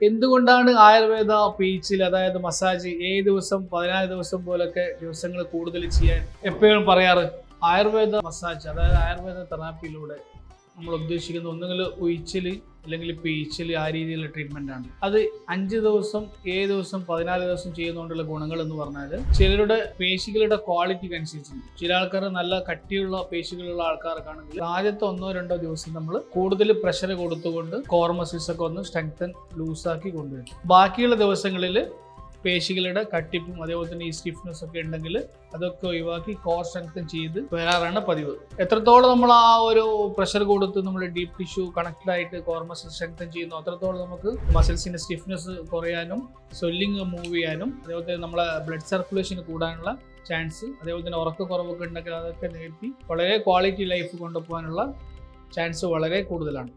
എന്തുകൊണ്ടാണ് ആയുർവേദ പേച്ചിൽ അതായത് മസാജ് 7 ദിവസം 14 ദിവസം പോലൊക്കെ ദിവസങ്ങൾ കൂടുതൽ ചെയ്യാൻ എപ്പോഴും പറയാറ്? ആയുർവേദ മസാജ് അതായത് ആയുർവേദ തെറാപ്പിയിലൂടെ നമ്മൾ ഉദ്ദേശിക്കുന്ന ഒന്നുകിൽ ഉഴിച്ചിൽ അല്ലെങ്കിൽ പേച്ചിൽ ആ രീതിയിലുള്ള ട്രീറ്റ്മെന്റ് ആണ്. അത് 5 ദിവസം 7 ദിവസം 14 ദിവസം ചെയ്യുന്നതുകൊണ്ടുള്ള ഗുണങ്ങൾ എന്ന് പറഞ്ഞാൽ ചിലരുടെ പേശികളുടെ ക്വാളിറ്റിക്ക് അനുസരിച്ചുണ്ട്. ചില ആൾക്കാർ നല്ല കട്ടിയുള്ള പേശികളുള്ള ആൾക്കാർക്കാണെങ്കിൽ ആദ്യത്തെ 1-2 ദിവസം നമ്മൾ കൂടുതൽ പ്രഷർ കൊടുത്തുകൊണ്ട് കോർ മസിൽസ് ഒക്കെ ഒന്ന് സ്ട്രെങ്തൻ ലൂസാക്കി കൊണ്ടുവരും. ബാക്കിയുള്ള ദിവസങ്ങളിൽ പേശികളുടെ കട്ടിപ്പും അതേപോലെ തന്നെ ഈ സ്റ്റിഫ്നെസ് ഒക്കെ ഉണ്ടെങ്കിൽ അതൊക്കെ ഒഴിവാക്കി കോർ സ്ട്രെങ്തൻ ചെയ്ത് വരാറാണ് പതിവ്. എത്രത്തോളം നമ്മൾ ആ ഒരു പ്രഷർ കൊടുത്ത് നമ്മൾ ഡീപ് ടിഷ്യൂ കണക്റ്റഡ് ആയിട്ട് കോർ മസിൽ സ്ട്രെങ്തൻ ചെയ്യുന്നു അത്രത്തോളം നമുക്ക് മസിൽസിന്റെ സ്റ്റിഫ്നെസ് കുറയാനും സ്വെല്ലിങ് മൂവ് ചെയ്യാനും അതേപോലെ തന്നെ നമ്മളെ ബ്ലഡ് സർക്കുലേഷൻ കൂടാനുള്ള ചാൻസ്, അതേപോലെ തന്നെ ഉറക്കക്കുറവൊക്കെ ഉണ്ടെങ്കിൽ അതൊക്കെ നേരിട്ട് വളരെ ക്വാളിറ്റി ലൈഫ് കൊണ്ടുപോകാനുള്ള ചാൻസ് വളരെ കൂടുതലാണ്.